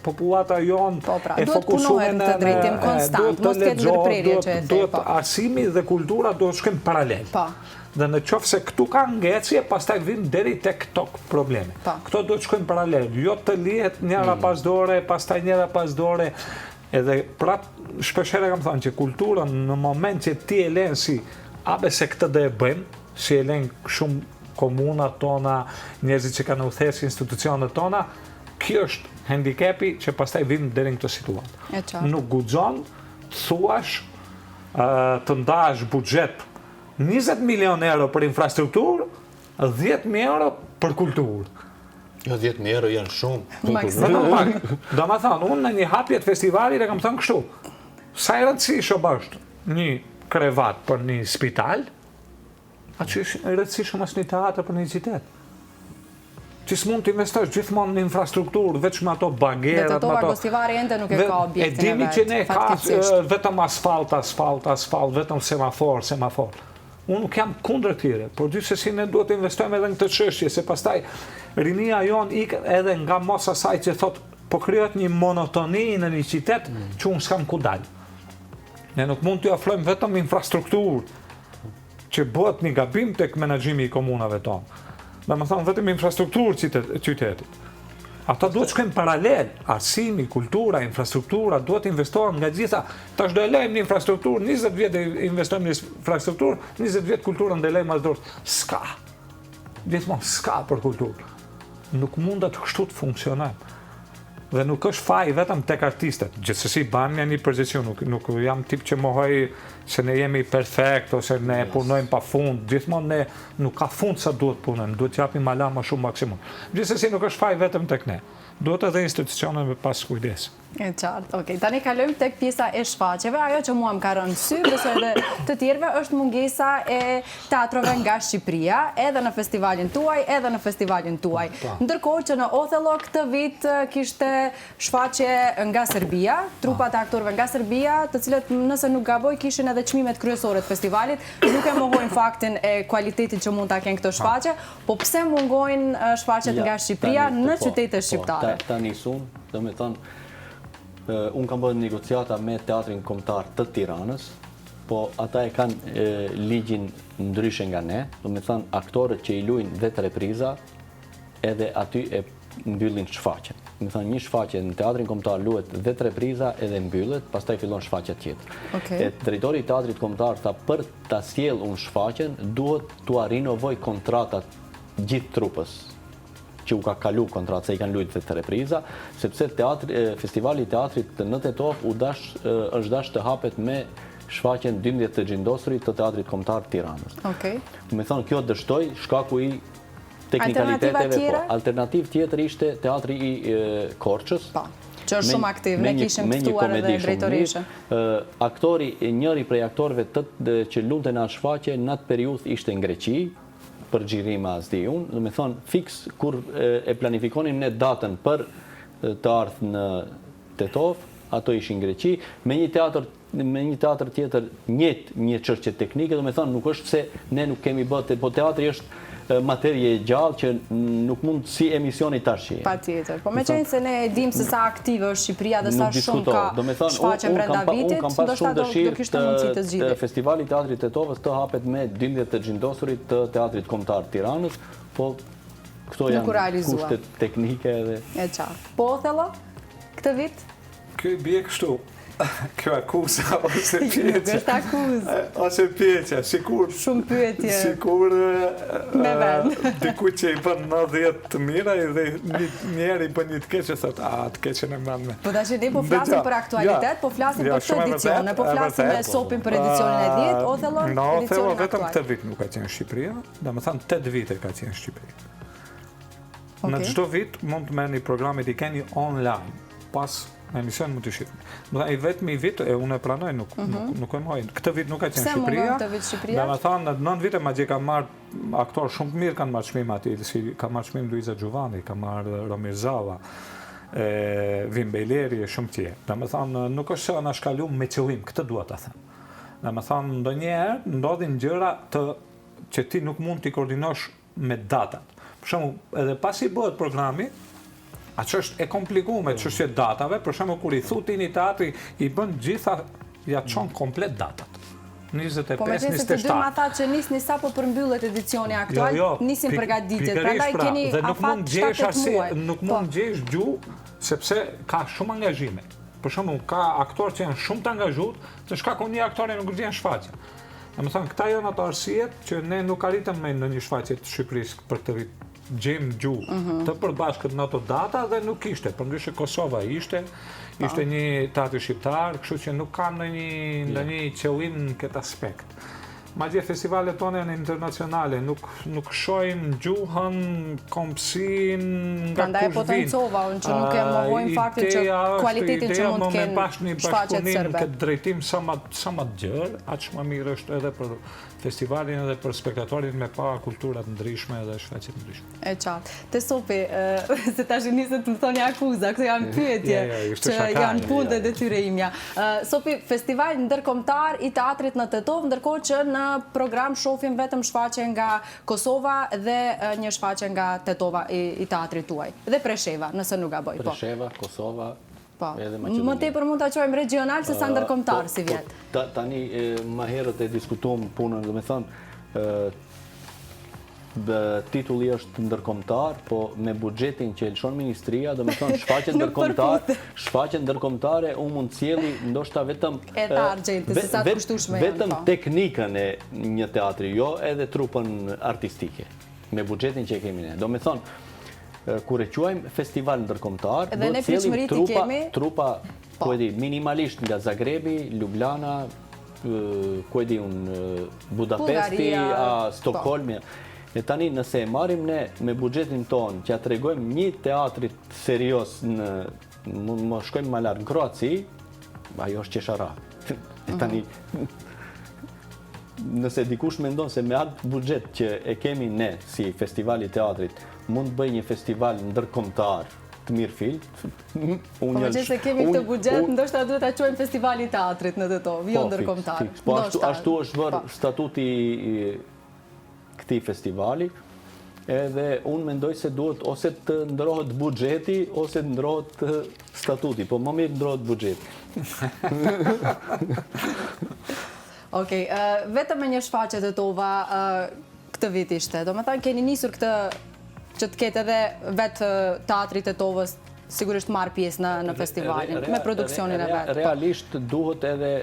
popullata jon e fokusuar në drejtim konstant, mos ketë ndërprerje që e duhet arsimi dhe kultura duhet shkojnë paralel. Dhe në qoftë se këtu ka ngecje, pastaj vin deri tek këto probleme. Këto duhet shkojnë paralel, jo të lihet njëra pas dore, pastaj njëra pas dore. Edhe prap shpeshherë kam thënë që kultura në moment që ti e len si se këtë do e bëjmë, si e len shumë komunat tona, njerëzit që kanë udhëhequr institucionet tona, kjo është handikepi që pastaj vin deri në këtë situatë. Nuk guxon të thuash të ndash buxhet 20 milion euro për infrastrukturë, 10.000 euro për kulturë. Jo, 10.000 euro janë shumë. Do më thonë, unë në një hapje të festivalit e kam thënë kështu. Sa e rëndësishëm është një krevat për një spital, atë që e rëndësishëm është një teatër për një qytet. ti s'mund të investosh gjithmonë në infrastrukturë, vetëm ato bagerat, Dhe Tetova Gostivari ende nuk e ka objektin e vet, faktikisht. Vetëm asfalt, vetëm semafor. Unë nuk jam kundër tyre, por gjithsesi ne duhet të investojmë edhe në këtë çështje, se pastaj rinia jon ikë edhe nga mos asaj që thot po krijohet një monotoni në një qytet që unë s'kam ku dal. Ne nuk mund t'ju ofrojmë vetëm infrastrukturë që bëhet një gabim tek menaxhimi i komunave tonë. Domethënë vetëm infrastrukturë qytetit. Ata duhet të shkojnë paralel, arsimi, kultura, infrastruktura, duhet investohen nga gjitha. Tash do e lejmë një infrastrukturë, 20 vjet investojmë në infrastrukturë, 20 vjet kulturën do e lejmë as dorë. S'ka. Gjithmonë s'ka për kulturë. Nuk mundet kështu të funksionojmë. Dhe nuk është faj vetëm tek artistët. Gjithsesi bëjmë një përgjithësi, nuk jam tip që mohoj se ne jemi perfekt ose ne punojmë pafund. Gjithmonë ne nuk ka fund sa duhet punojmë, duhet t'japim ala më shumë maksimum. Gjithsesi nuk është faj vetëm tek ne. Duhet edhe institucionet me pas kujdes. E qartë, okej. Tani kalojmë tek pjesa e shfaqjeve. Ajo që mua më ka rënë sy, besoj edhe të tjerëve, është mungesa e teatrove nga Shqipëria, edhe në festivalin tuaj, edhe në festivalin tuaj. Ndërkohë që në Othello këtë vit kishte shfaqje nga Serbia, trupat e aktorëve nga Serbia, të cilët nëse nuk gaboj kishin edhe çmimet kryesore të festivalit, nuk e mohojnë faktin e kualitetit që mund ta kenë këto shfaqje, po pse mungojnë shfaqjet nga Shqipëria në qytete shqiptare? Tani unë, do me thonë, unë kam bërë negociata me Teatrin Kombëtar të Tiranës, po ata e kanë ligjin ndryshe nga ne, do me thonë aktorët që i luajnë vetë repriza, edhe aty e mbyllin shfaqjen. Do me thonë një shfaqje në Teatrin Kombëtar luhet vetë repriza edhe mbyllet, pastaj fillon shfaqja tjetër. Okay. Drejtori i Teatrit Kombëtar tha për ta sjellë unë shfaqjen, duhet t'u rinovoj kontratat gjithë trupës që u ka kalu kontratë se i kanë luajtur vetë repriza, sepse festivali i teatrit në Tetov është dash të hapet me shfaqjen 12 të gjindosurit të Teatrit Kombëtar të Tiranës. Okej. Do të thonë kjo dështoi shkaku i teknikaliteteve, po. Alternativë tjetër ishte Teatri i Korçës. Po. Që është shumë aktiv, ne kishim ftuar edhe drejtoreshën. Aktori, njëri prej aktorëve që luante në atë shfaqje në atë periudhë ishte në Greqi, për xhirima as di unë, do me thonë fiks kur e planifikonim ne datën për të ardhur në Tetov, ato ishin Greqi, me një teatr tjetër një çështje teknike, do me thonë nuk është se ne nuk kemi bërë, po teatri është materje e gjallë që nuk mund si emisioni tash. Patjetër. Po me qenë se ne e dim se sa aktive është Shqipëria dhe sa shumë ka shfaqje brenda vitit, ndoshta do kishte mundësi të zgjidhej. Festivali i Teatrit Tetovës të hapet me 12 të gjindosurit të Teatrit Kombëtar të Tiranës, po këto janë kushtet teknike edhe. E qartë. Po Othello, këtë vit? Kjo i bie kështu. Kjo akuza ose pyetje. Është akuzë. Ose pyetje, sikur shumë pyetje. Sikur me vend. Dikujt që i bën 90 të mira dhe njëri bën një të keqe thotë, të keqen e mbam me. Po tash ne po flasim për aktualitet, po flasim për këtë edicion, ne po flasim me sopin për edicionin e 10, Othello, Othello vetëm këtë vit nuk ka qenë në Shqipëri, domethënë 8 vite ka qenë në Shqipëri. Në çdo vit mund të merrni programet i keni online, pas emision mund të shihni. I vetmi vit e unë e pranoj, nuk e moj. Këtë vit nuk ka qenë Shqipëria. Domethënë në 9 vite madje ka marrë aktor shumë të mirë kanë marrë çmim aty, si ka marrë çmim Luiza Giovanni, ka marrë Romir Zava, Vim Bejleri e shumë tjerë. Domethënë nuk është se na shkaluam me qëllim, këtë dua ta them. Domethënë ndonjëherë ndodhin gjëra që ti nuk mund t'i koordinosh me datat. Për shembull, edhe pasi bëhet programi, që është e komplikuar çështja e datave, për shembull kur i thuti një teatri i bën gjitha ja çon komplet datat. 25, 27. Po me qenë se të dy ma tha që nisni sapo përmbyllet edicioni aktual, nisin përgatitjet, prandaj keni afat 7 muaj. Nuk mund gjesh gjuhë sepse ka shumë angazhime. Për shembull, ka aktorë që janë shumë të angazhuar, të shkakun një aktori nuk vjen shfaqje. Domethënë këta janë ato arsyet që ne nuk arritëm me në një shfaqje të Shqipërisë për këtë vit. Gjemë gjuhë të përbashkët në ato data dhe nuk ishte, përndryshe Kosova ishte një teatri shqiptar, kështu që nuk ka në një qëllim në këtë aspekt. Madje festivalet tona janë internacionale, nuk shohim gjuhën, kompsin, nga Prandaj kush po të vin. ncova unë që nuk e mohojmë faktin që kualitetin që mund të kenë shfaqjet serbe. Këtë drejtim sa më gjerë, aq më mirë është edhe për festivalin edhe për spektatorin me pa kulturat ndryshme edhe shfaqje të ndryshme. E qartë. Te Sopi, se tash nisët të më thoni akuza, këto janë pyetje që janë punë dhe detyre imja. Sopi, festival ndërkombëtar i teatrit në Tetov, ndërkohë që në program shohim vetëm shfaqje nga Kosova dhe një shfaqje nga Tetova i teatrit tuaj. Dhe Presheva, nëse nuk gaboj. Presheva, Kosova, edhe Më Maqedonia. tepër mund ta quajmë regional se sa ndërkombëtar si vjet. Tani më herët e diskutuam punën, do me thonë, titulli është ndërkombëtar, po me buxhetin që lëshon ministria, do me thonë shfaqje ndërkombëtare unë mund cjelli ndoshta vetëm Edhe argjente, se sa të kushtueshme janë. vetëm teknikën e një teatri, jo edhe trupën artistike, me buxhetin që e kemi ne. Do me thonë, kur e quajmë festival ndërkombëtar, Edhe do ne të cjellim pritshmëritë kemi. trupa, ku e di, minimalisht nga Zagrebi, Ljubljana, ku e di unë, Budapesti, Stockholmi. E tani nëse e marrim ne me buxhetin tonë që ja tregojmë një teatrit serios më shkojmë më larg në Kroaci, ajo është qeshara. E tani nëse dikush mendon se me atë buxhet që e kemi ne si festivali teatrit mund të bëj një festival ndërkombëtar të mirë film. Po me që se kemi këtë buxhet, ndoshta duhet ta quajmë festivali teatrit në Tetov, jo ndërkombëtar. Po ashtu është bërë statuti këtij festivali, edhe unë mendoj se duhet ose të ndrohet buxheti ose të ndrohet statuti, po më mirë ndrohet buxheti. Okej, vetëm me një shfaqje Tetova këtë vit ishte. Do me thënë keni nisur këtë që të ketë edhe vetë teatri Tetovës sigurisht marrë pjesë në festivalin, me produksionin e vetë. Realisht duhet edhe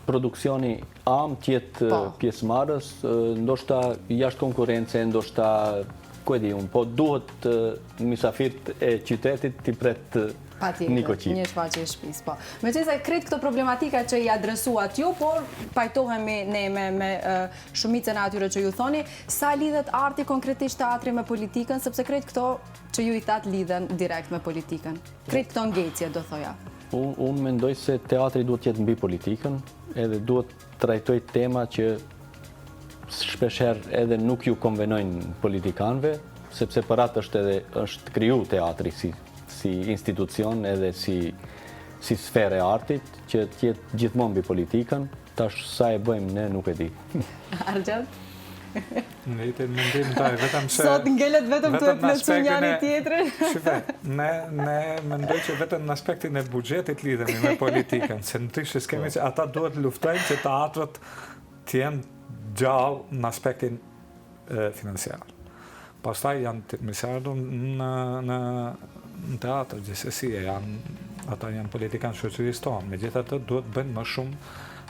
produksioni tjetë pjesëmarrës, ndoshta jashtë konkurrence, ndoshta ku e di unë, po duhet mysafirët e qytetit t'i pret një koqit. Një shfaqje e shtëpisë, po. Meqense kretë këto problematika që i adresuat ju, por pajtohemi ne me shumicën e atyre që ju thoni, sa lidhet arti konkretisht teatri me politikën, sepse kretë këto që ju i thatë lidhen direkt me politikën. Kretë këto ngecje, do thoja. Unë mendoj se teatri duhet jetë mbi politikën, edhe duhet trajtoj tema që shpeshherë edhe nuk ju konvenojnë politikanëve, sepse për atë është kriju teatri si institucion edhe si sferë e artit, që tjetë gjithmonë mbi politikën, tash sa e bëjmë ne nuk e di. Argjend? Në jetë mendim taj, vetëm se... Sot ngellet vetëm të e plëcu njani tjetërën? Shqipe, ne mendoj që vetëm në aspektin e buxhetit lidhemi me politikën, se në tishtë s'kemi që ata duhet luftojnë që teatrët t'jenë gjallë në aspektin financiar. Pastaj janë të misardu në teatr, gjithsesi, ata janë politikanë shoqërisë tonë, megjithatë duhet bëjnë më shumë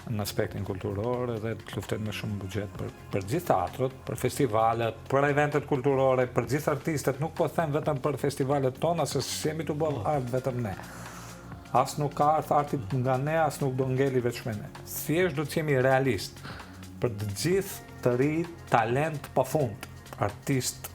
në aspektin kulturor dhe të luftojnë më shumë buxhet për gjithë teatrët, për festivalet, për eventet kulturore, për gjithë artistët, nuk po them vetëm për festivalet tona, se s'jemi të bëllë art vetëm ne. As nuk ka art artit nga ne, as nuk do ngeli veç me ne. Thjesht do të jemi realist për të gjithë të ri talent pafund, artist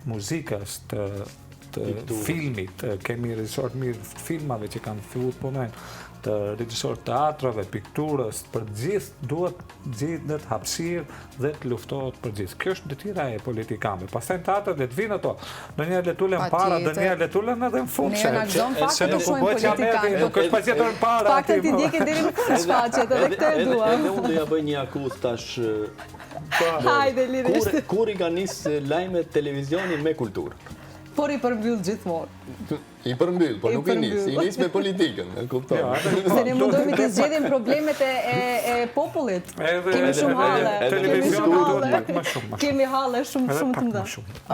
muzikës, të filmit, kemi regjisor mirë të filmave që kanë filluar punojnë, të regjisor teatrave, pikturës, për gjithë duhet gjendet hapësirë dhe të luftohet për gjithë. Kjo është detyra e politikanëve. Pastaj në teatr le të vinë ato. Ndonjëherë le tulen para, ndonjëherë le tulen edhe në fund. Ne na gëzon fakti se të nuk u shohim bë që politikanë. nuk është patjetër në para. Faktet i ndjekin deri në fund shfaqjet, edhe këtë e dua. Edhe unë do ja bëj një akuzë tash. Hajde, lidhështë. Kur i ka nisë lajmet televizioni me kulturë? Por i përmbyll gjithmonë. I përmbyll, por nuk i nis. I nis me politikën, e kupton. Se ne mundohemi të zgjedhim problemet e popullit. Kemi shumë halle. Kemi halle shumë të mëdha.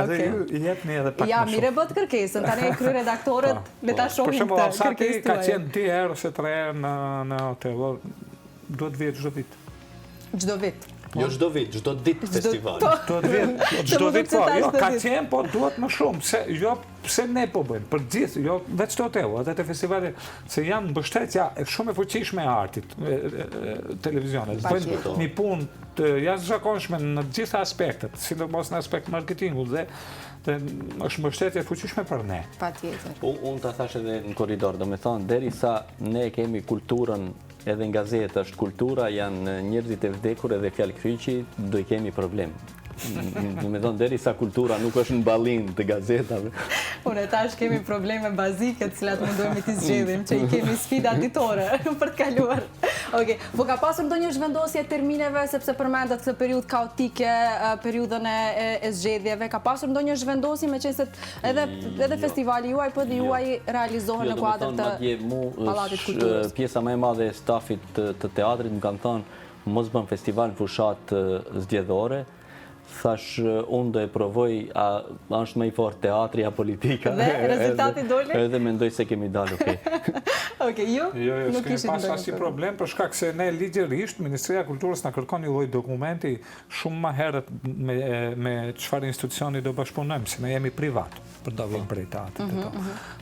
Edhe ju i jepni edhe pak më shumë. Ja, mire bët kërkesën, tani kryeredaktorët le ta shohin këtë kërkesë tuaj. Ka qenë 2 herë ose 3 herë në hotel. Duhet vjet çdo vit. Çdo vit. Jo çdo vit, çdo ditë festival. Çdo vit po. Jo, ka qenë, po duhet më shumë. Se jo pse ne po bëjmë, për gjithë, jo veç të hotelu, edhe të festivale, se janë mbështetja shumë e fuqishme e artit, televizionet. Bëjnë një punë të jashtëzakonshme në të gjitha aspektet, sidomos në aspekt marketingu dhe është mbështetje e fuqishme për ne. Patjetër. Unë ta thash edhe në korridor, do me thonë, derisa ne kemi kulturën edhe në gazetë është kultura, janë njerëzit e vdekur edhe fjalë kryqi, do i kemi problem. Do me thonë, derisa kultura nuk është në ballin të gazetave. Unë tash kemi probleme bazike të cilat mundojmë t'i zgjedhim, që i kemi sfida ditore për të kaluar. Okej, po ka pasur ndonjë zhvendosje termineve sepse përmendet këtë periudhë kaotike, periudhën e zgjedhjeve, ka pasur ndonjë zhvendosje meqense edhe festivali juaj po dhe juaj realizohen në kuadër të Pallatit Kulturës. Pjesa më e madhe e stafit të teatrit më kanë thënë mos bën festival në fushat zgjedhore. Thash, unë do e provoj, a është më i fort teatri, a politika. Dhe rezultati doli? Edhe mendoj se kemi dalë, okej. Okej, ju? Jo, s'kemi pas asnjë problem, për shkak se ne ligjërisht, Ministria e Kulturës na kërkon një lloj dokumenti shumë më herët me çfarë institucioni do bashkëpunojmë, se ne jemi privat për dallim prej teatrit.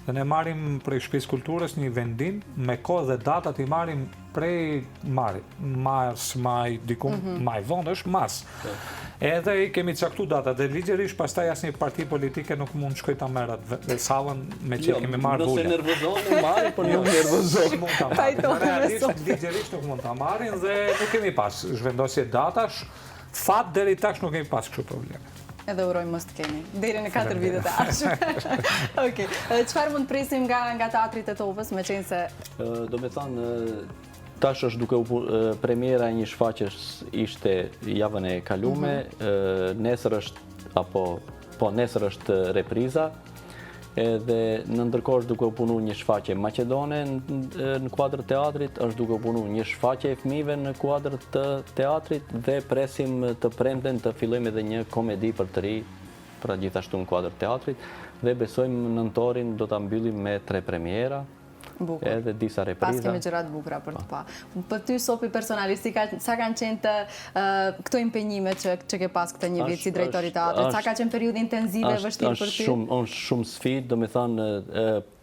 Dhe ne marrim prej Shtëpisë Kulturës një vendim me kohë dhe datat i marrim prej mars, maj, diku maj, vonë është mars. Edhe i kemi caktu data dhe ligjërisht pastaj asnjë parti politike nuk mund shkoj ta merret sallën me që kemi marrë ulë. Nëse nervozon, marrin, por jo nervozon. Ligjërisht nuk mund ta marrin dhe nuk kemi pas zhvendosje datash. Fat deri tash nuk kemi pas kështu probleme. Edhe uroj mos të kemi, deri në 4 vitet e ardhshme. Okej, çfarë mund të presim nga teatri Tetovës, meqense do me thënë, tash është duke premiera e një shfaqjes ishte javën e kalume, nesër është repriza, edhe në ndërkohë është duke u punu një shfaqje maqedone në kuadër teatrit, është duke u punu një shfaqje e fëmijëve në kuadër të teatrit dhe presim të premten të fillojmë edhe një komedi për të ri, pra gjithashtu në kuadër teatrit, dhe besojmë nëntorin do ta mbyllim me 3 premiera. Bukur. Edhe disa repriza. Pas kemi gjëra të bukura për të pa. Për ty, Sopi, personalisht, sa kanë qenë të këto impenjime që ke pas këtë një vit si drejtori i teatrit? Sa ka qenë periudhë intenzive e vështirë për ty? Është shumë sfidë, do me thënë,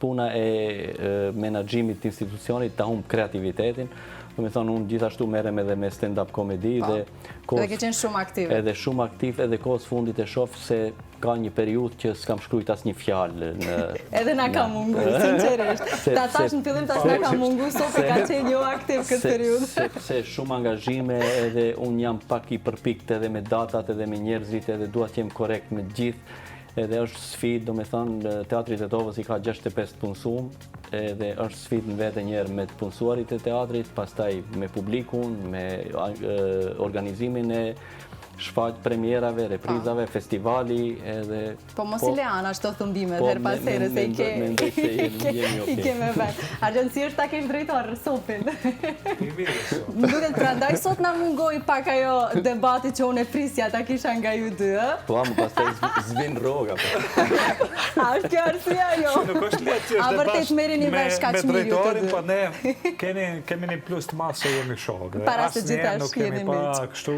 puna e menaxhimit të institucionit ta humb kreativitetin. Do me thënë, unë gjithashtu merrem edhe me stand-up komedi dhe ke qenë shumë aktiv. Edhe shumë aktiv, edhe kohës fundit e shoh se ka një periudhë që s'kam shkruajt asnjë fjalë. Edhe na ka mungu, sinqerisht. Ta tash në fillim tash na ka mungu, Sopi ka qenë jo aktiv këtë periudhë. Sepse shumë angazhime, edhe unë jam pak i përpikt edhe me datat, edhe me njerëzit, edhe dua të jem korrekt me gjithë. Edhe është sfidë, do me thënë, Teatri Tetovës i ka 65 punësuar, edhe është sfidë në vete njerë me të punësuarit e teatrit, pastaj me publikun, me organizimin e shfaq premierave, reprizave, festivali, edhe... Po mos i leana shto thëmbime dhe her pas herë, se i keme vetë. Agjencirë ta kesh drejtor, Sopin. Më duket prandaj sot na mungoj pak ajo debati që unë e prisja ta kisha nga ju dy, e? Po, amë pastaj zvin roga. A është kjo arsyeja jo? Nuk është letë që është është vërtet merrni vesh kaq mirë ju të dy. Po ne kemi një plus të madh se jemi shokë. Para se gjithashtu nuk kemi pa kështu,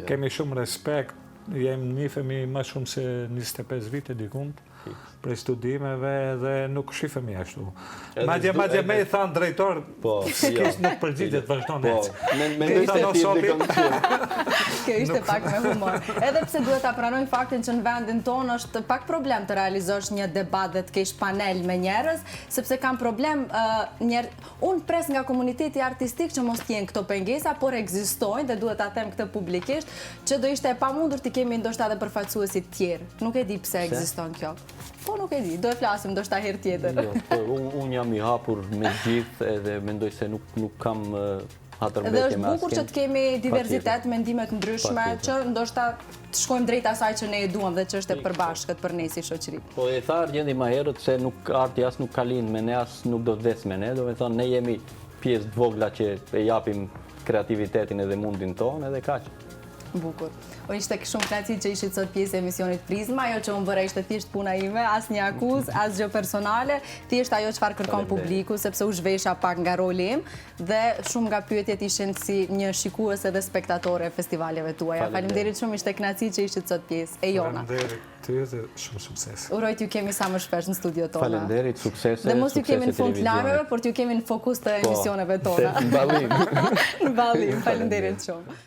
kemi shumë respekt, njihemi më shumë se 25 vite dikund prej studimeve dhe nuk shifemi ashtu. Madje me i thanë drejtor, s'kis nuk përgjigjet vazhdon Kjo ishte pak me humor. Edhe pse duhet ta pranoj faktin që në vendin tonë është pak problem të realizosh një debat dhe të kesh panel me njerëz, sepse kam problem unë pres nga komuniteti artistik që mos t'jenë këto pengesa, por ekzistojnë dhe duhet ta them këtë publikisht, që do ishte e pamundur t'i kemi ndoshta edhe përfaqësuesit tjerë. Nuk e di pse ekziston kjo. Po nuk e di, do e flasim ndoshta herë tjetër. Unë jam i hapur me gjithë edhe mendoj se nuk kam hatërmbetje me asnjë. Dhe është bukur që të kemi diverzitet, mendimet ndryshme, që ndoshta të shkojmë drejt asaj që ne e duam dhe që është e përbashkët për ne si shoqëri. Po e tha Argjendi më herët se arti as nuk ka lind me ne, as nuk do të vdes me ne, do me thonë ne jemi pjesë të vogla që e japim kreativitetin edhe mundin tonë edhe kaq. Bukur. O ishte shumë kënaqësi që ishit sot pjesë e emisionit Prizma, ajo që unë bëra ishte thjesht puna ime, as një akuzë, as gjë personale, thjesht ajo çfarë kërkon publiku, sepse u zhvesha pak nga roli im dhe shumë nga pyetjet ishin si një shikuese dhe spektatore e festivaleve tuaja. Faleminderit shumë, ishte kënaqësi që ishit sot pjesë e jona. Faleminderit ty dhe shumë sukses. Uroj t'ju kemi sa më shpesh në studio tona. Faleminderit, suksese. Dhe mos t'ju kemi në fund lajmeve, por t'ju kemi në fokus të emisioneve tona. Në ballim. Në ballim, faleminderit shumë.